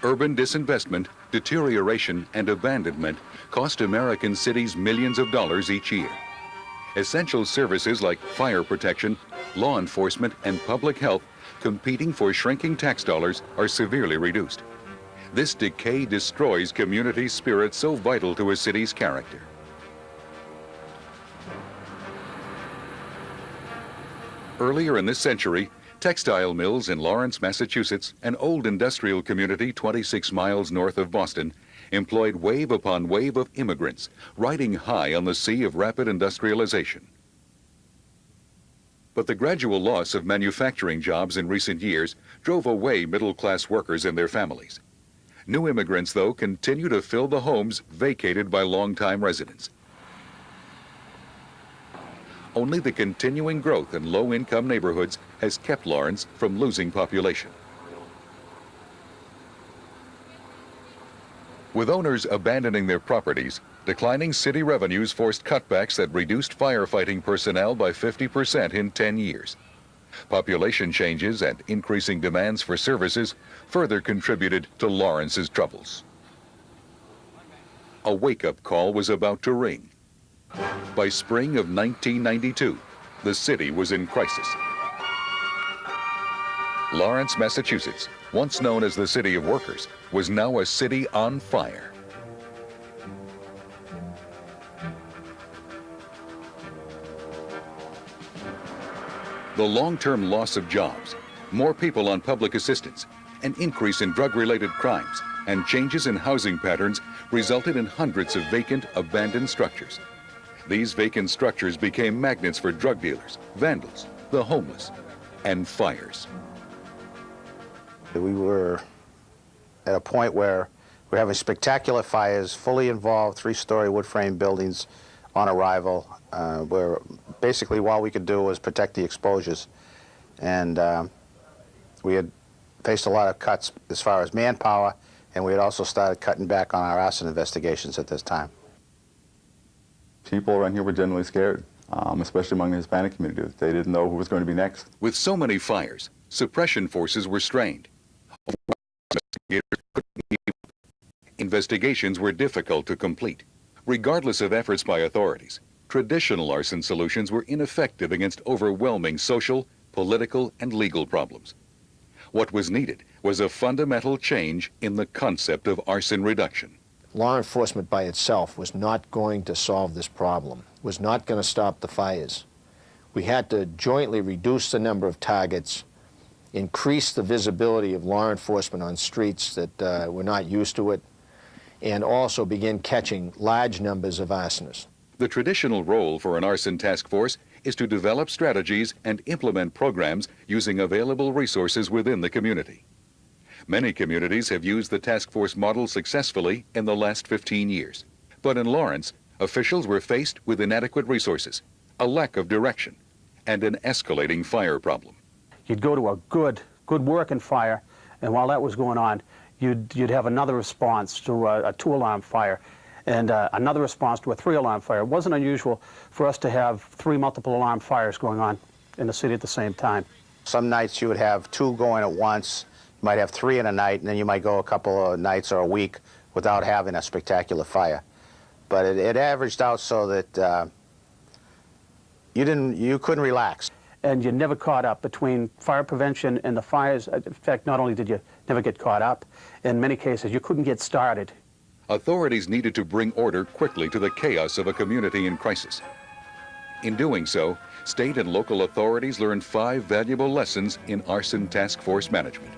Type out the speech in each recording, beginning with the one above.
Urban disinvestment, deterioration, and abandonment cost American cities millions of dollars each year. Essential services like fire protection, law enforcement, and public health, competing for shrinking tax dollars, are severely reduced. This decay destroys community spirit so vital to a city's character. Earlier in this century, textile mills in Lawrence, Massachusetts, an old industrial community 26 miles north of Boston, employed wave upon wave of immigrants, riding high on the sea of rapid industrialization. But the gradual loss of manufacturing jobs in recent years drove away middle-class workers and their families. New immigrants, though, continue to fill the homes vacated by longtime residents. Only the continuing growth in low-income neighborhoods has kept Lawrence from losing population. With owners abandoning their properties, declining city revenues forced cutbacks that reduced firefighting personnel by 50% in 10 years. Population changes and increasing demands for services further contributed to Lawrence's troubles. A wake-up call was about to ring. By spring of 1992, the city was in crisis. Lawrence, Massachusetts, once known as the City of Workers, was now a city on fire. The long-term loss of jobs, more people on public assistance, an increase in drug-related crimes, and changes in housing patterns resulted in hundreds of vacant, abandoned structures. These vacant structures became magnets for drug dealers, vandals, the homeless, and fires. We were at a point where we're having spectacular fires, fully involved, three-story wood frame buildings on arrival, where basically all we could do was protect the exposures. And we had faced a lot of cuts as far as manpower, and we had also started cutting back on our arson investigations at this time. People around here were generally scared, especially among the Hispanic community. They didn't know who was going to be next. With so many fires, suppression forces were strained. Investigations were difficult to complete. Regardless of efforts by authorities, traditional arson solutions were ineffective against overwhelming social, political, and legal problems. What was needed was a fundamental change in the concept of arson reduction. Law enforcement by itself was not going to solve this problem, was not going to stop the fires. We had to jointly reduce the number of targets, increase the visibility of law enforcement on streets that were not used to it, and also begin catching large numbers of arsonists. The traditional role for an arson task force is to develop strategies and implement programs using available resources within the community. Many communities have used the task force model successfully in the last 15 years. But in Lawrence, officials were faced with inadequate resources, a lack of direction, and an escalating fire problem. You'd go to a good working fire, and while that was going on, you'd have another response to a 2-alarm fire, and another response to a 3-alarm fire. It wasn't unusual for us to have 3 multiple alarm fires going on in the city at the same time. Some nights you would have 2 going at once. You might have 3 in a night, and then you might go a couple of nights or a week without having a spectacular fire. But it averaged out so that you couldn't relax. And you never caught up between fire prevention and the fires. In fact, not only did you never get caught up, in many cases you couldn't get started. Authorities needed to bring order quickly to the chaos of a community in crisis. In doing so, state and local authorities learned 5 valuable lessons in arson task force management.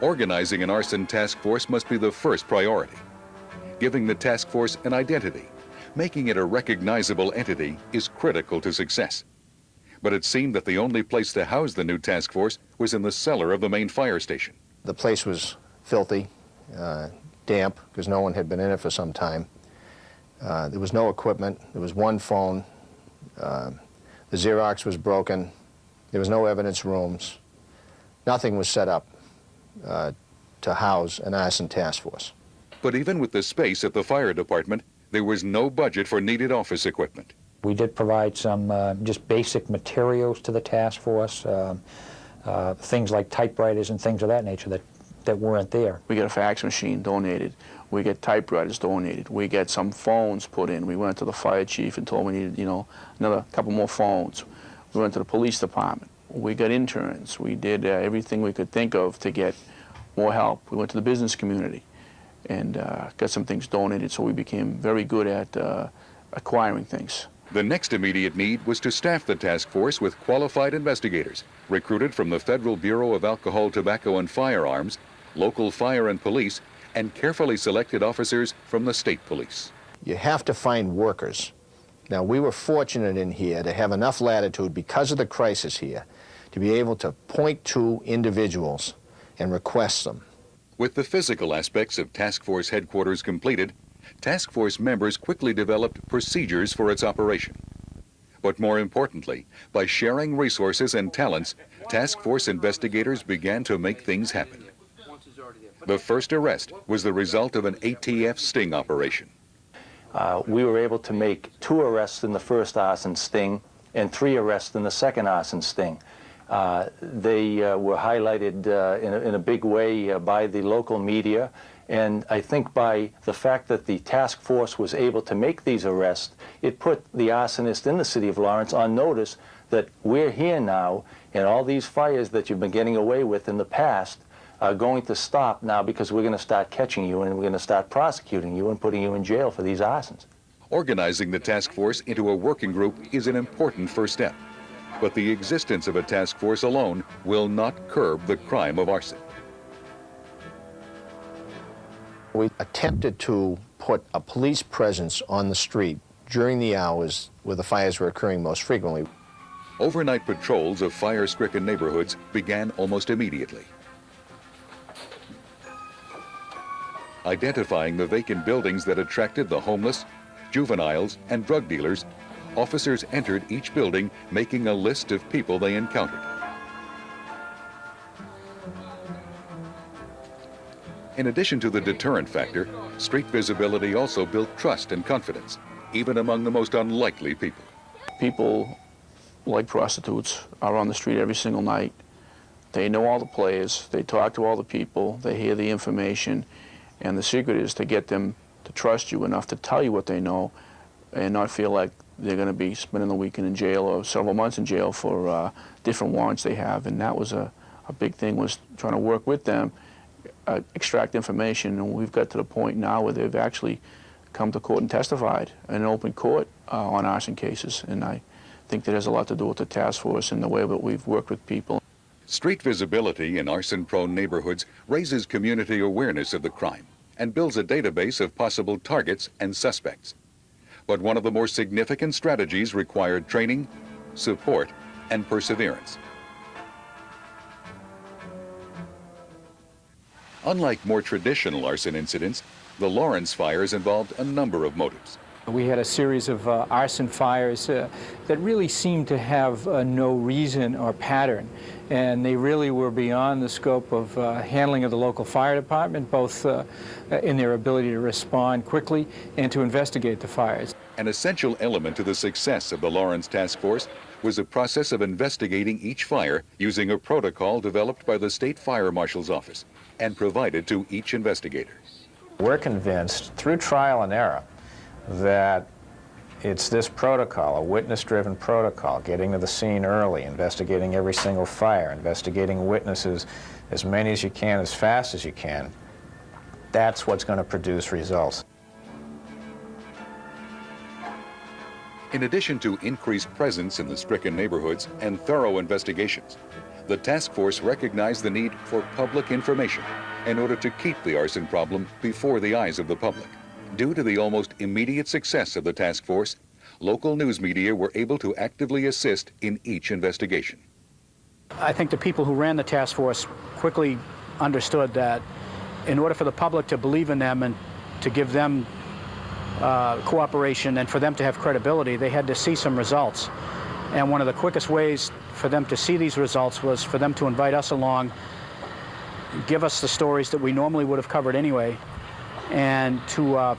Organizing an arson task force must be the first priority. Giving the task force an identity, making it a recognizable entity, is critical to success. But it seemed that the only place to house the new task force was in the cellar of the main fire station. The place was filthy, damp, because no one had been in it for some time. There was no equipment. There was 1 phone. The Xerox was broken. There was no evidence rooms. Nothing was set up to house an arson task force. But even with the space at the fire department, there was no budget for needed office equipment. We did provide some just basic materials to the task force, things like typewriters and things of that nature that weren't there. We get a fax machine donated. We get typewriters donated. We get some phones put in. We went to the fire chief and told him we needed, another couple more phones. We went to the police department. We got interns. We did everything we could think of to get more help. We went to the business community and got some things donated, so we became very good at acquiring things. The next immediate need was to staff the task force with qualified investigators, recruited from the Federal Bureau of Alcohol, Tobacco, and Firearms, local fire and police, and carefully selected officers from the state police. You have to find workers. Now, we were fortunate in here to have enough latitude because of the crisis here to be able to point to individuals and request them. With the physical aspects of task force headquarters completed, task force members quickly developed procedures for its operation. But more importantly, by sharing resources and talents, task force investigators began to make things happen. The first arrest was the result of an ATF sting operation. We were able to make 2 arrests in the first arson sting and 3 arrests in the second arson sting. They were highlighted in a big way by the local media, and I think by the fact that the task force was able to make these arrests, it put the arsonist in the city of Lawrence on notice that we're here now, and all these fires that you've been getting away with in the past are going to stop now because we're going to start catching you and we're going to start prosecuting you and putting you in jail for these arsons. Organizing the task force into a working group is an important first step. But the existence of a task force alone will not curb the crime of arson. We attempted to put a police presence on the street during the hours where the fires were occurring most frequently. Overnight patrols of fire-stricken neighborhoods began almost immediately. Identifying the vacant buildings that attracted the homeless, juveniles, and drug dealers, officers entered each building, making a list of people they encountered. In addition to the deterrent factor, street visibility also built trust and confidence, even among the most unlikely people. People, like prostitutes, are on the street every single night. They know all the players, they talk to all the people, they hear the information, and the secret is to get them to trust you enough to tell you what they know and not feel like they're going to be spending the weekend in jail or several months in jail for different warrants they have. And that was a big thing, was trying to work with them, extract information. And we've got to the point now where they've actually come to court and testified in an open court on arson cases. And I think that has a lot to do with the task force and the way that we've worked with people. Street visibility in arson-prone neighborhoods raises community awareness of the crime and builds a database of possible targets and suspects. But one of the more significant strategies required training, support, and perseverance. Unlike more traditional arson incidents, the Lawrence fires involved a number of motives. We had a series of arson fires that really seemed to have no reason or pattern, and they really were beyond the scope of handling of the local fire department, both in their ability to respond quickly and to investigate the fires. An essential element to the success of the Lawrence Task Force was a process of investigating each fire using a protocol developed by the State Fire Marshal's Office and provided to each investigator. We're convinced, through trial and error, that it's this protocol, a witness-driven protocol, getting to the scene early, investigating every single fire, investigating witnesses, as many as you can, as fast as you can. That's what's going to produce results. In addition to increased presence in the stricken neighborhoods and thorough investigations, the task force recognized the need for public information in order to keep the arson problem before the eyes of the public. Due to the almost immediate success of the task force, local news media were able to actively assist in each investigation. I think the people who ran the task force quickly understood that in order for the public to believe in them and to give them cooperation and for them to have credibility, they had to see some results. And one of the quickest ways for them to see these results was for them to invite us along, give us the stories that we normally would have covered anyway, and to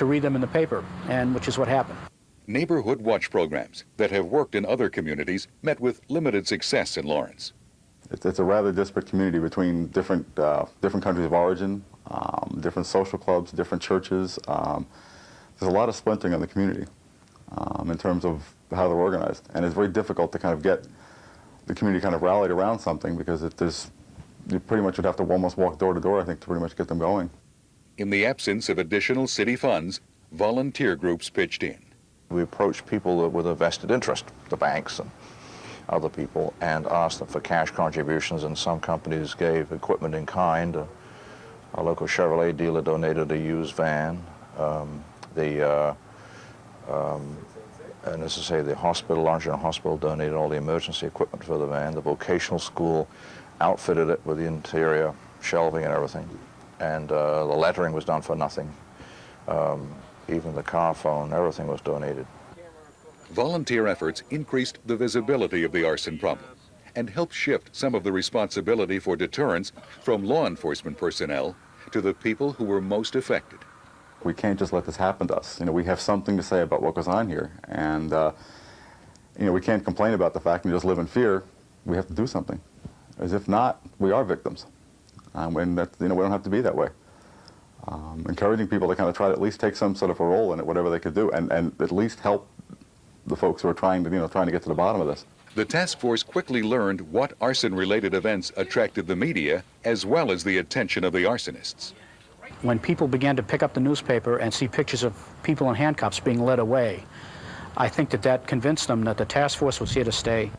read them in the paper, and which is what happened. Neighborhood watch programs that have worked in other communities met with limited success in Lawrence. It's a rather disparate community between different countries of origin, different social clubs, different churches. There's a lot of splintering in the community in terms of how they're organized, and it's very difficult to kind of get the community kind of rallied around something, because you pretty much would have to almost walk door to door, I think, to pretty much get them going. In the absence of additional city funds, volunteer groups pitched in. We approached people with a vested interest, the banks and other people, and asked them for cash contributions, and some companies gave equipment in kind. A local Chevrolet dealer donated a used van. And as I say, the hospital, Arson Hospital, donated all the emergency equipment for the van. The vocational school outfitted it with the interior shelving and everything. And the lettering was done for nothing. Even the car phone, everything was donated. Volunteer efforts increased the visibility of the arson problem and helped shift some of the responsibility for deterrence from law enforcement personnel to the people who were most affected. We can't just let this happen to us. We have something to say about what goes on here, and we can't complain about the fact and just live in fear. We have to do something, as if not, we are victims, and that, we don't have to be that way. Encouraging people to kind of try to at least take some sort of a role in it, whatever they could do, and at least help the folks who are trying to get to the bottom of this. The task force quickly learned what arson-related events attracted the media as well as the attention of the arsonists. When people began to pick up the newspaper and see pictures of people in handcuffs being led away, I think that convinced them that the task force was here to stay.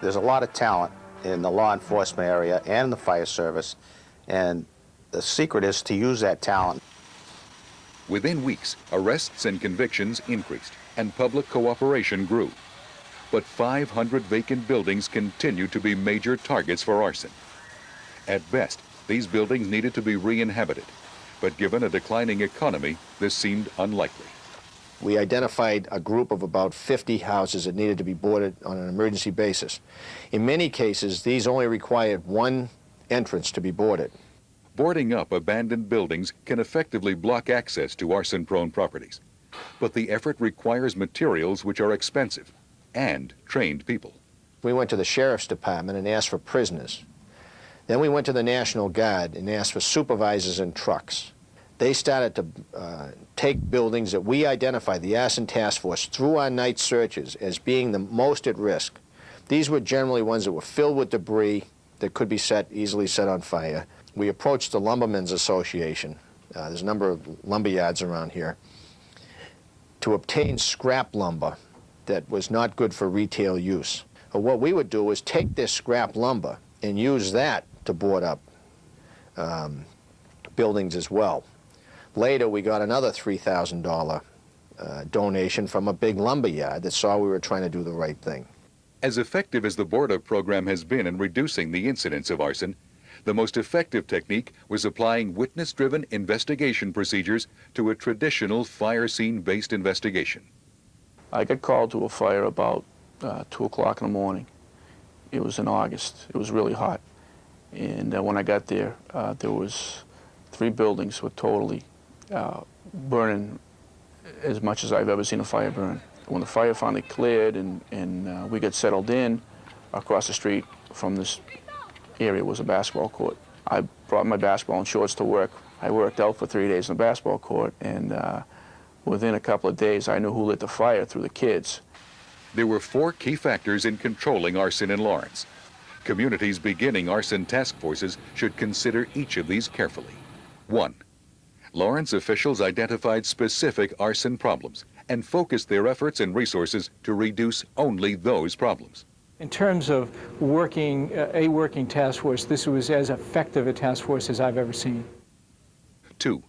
There's a lot of talent in the law enforcement area and the fire service, and the secret is to use that talent. Within weeks, arrests and convictions increased and public cooperation grew. But 500 vacant buildings continue to be major targets for arson. At best, these buildings needed to be re-inhabited, but given a declining economy, this seemed unlikely. We identified a group of about 50 houses that needed to be boarded on an emergency basis. In many cases, these only required one entrance to be boarded. Boarding up abandoned buildings can effectively block access to arson-prone properties, but the effort requires materials which are expensive and trained people. We went to the sheriff's department and asked for prisoners. Then we went to the National Guard and asked for supervisors and trucks. They started to take buildings that we identified, the Arson Task Force, through our night searches as being the most at risk. These were generally ones that were filled with debris that could be easily set on fire. We approached the Lumbermen's Association, there's a number of lumber yards around here, to obtain scrap lumber that was not good for retail use. But what we would do was take this scrap lumber and use that to board up buildings as well. Later, we got another $3,000 donation from a big lumber yard that saw we were trying to do the right thing. As effective as the board-up program has been in reducing the incidence of arson, the most effective technique was applying witness-driven investigation procedures to a traditional fire scene-based investigation. I got called to a fire about 2 o'clock in the morning. It was in August. It was really hot. And when I got there, there was 3 buildings were totally burning as much as I've ever seen a fire burn. When the fire finally cleared and we got settled in, across the street from this area was a basketball court. I brought my basketball and shorts to work. I worked out for 3 days in the basketball court, and within a couple of days, I knew who lit the fire through the kids. There were 4 key factors in controlling arson in Lawrence. Communities beginning arson task forces should consider each of these carefully. 1. Lawrence officials identified specific arson problems and focused their efforts and resources to reduce only those problems. In terms of a working task force, this was as effective a task force as I've ever seen. 2.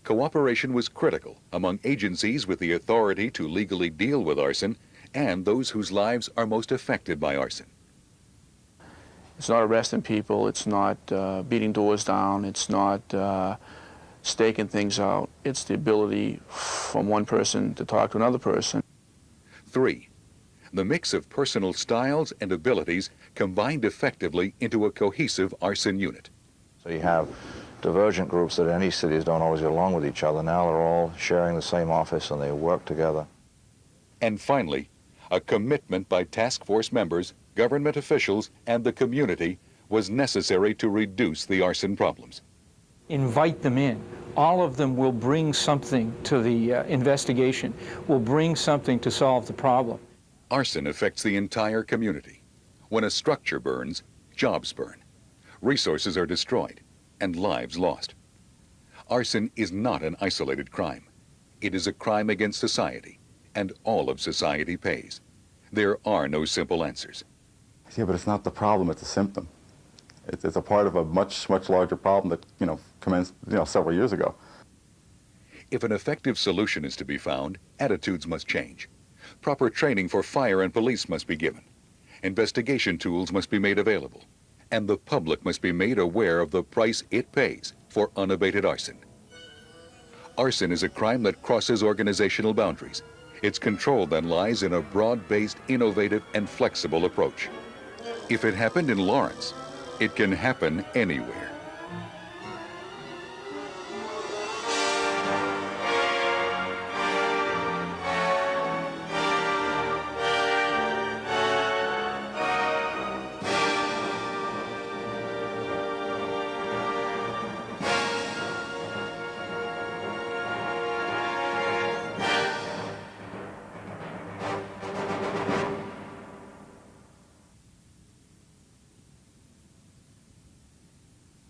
Cooperation was critical among agencies with the authority to legally deal with arson and those whose lives are most affected by arson. It's not arresting people, it's not beating doors down, it's not staking things out. It's the ability from one person to talk to another person. 3. The mix of personal styles and abilities combined effectively into a cohesive arson unit. So you have divergent groups that in any cities don't always get along with each other. Now they're all sharing the same office and they work together. And finally, A commitment by task force members, government officials, and the community was necessary to reduce the arson problems. Invite them in. All of them will bring something to the investigation, will bring something to solve the problem. Arson affects the entire community. When a structure burns, jobs burn, resources are destroyed, and lives lost. Arson is not an isolated crime. It is a crime against society, and all of society pays. There are no simple answers. Yeah, but it's not the problem, it's a symptom. It's a part of a much, much larger problem that, commenced, several years ago. If an effective solution is to be found, attitudes must change. Proper training for fire and police must be given. Investigation tools must be made available. And the public must be made aware of the price it pays for unabated arson. Arson is a crime that crosses organizational boundaries. Its control then lies in a broad-based, innovative, and flexible approach. If it happened in Lawrence, it can happen anywhere.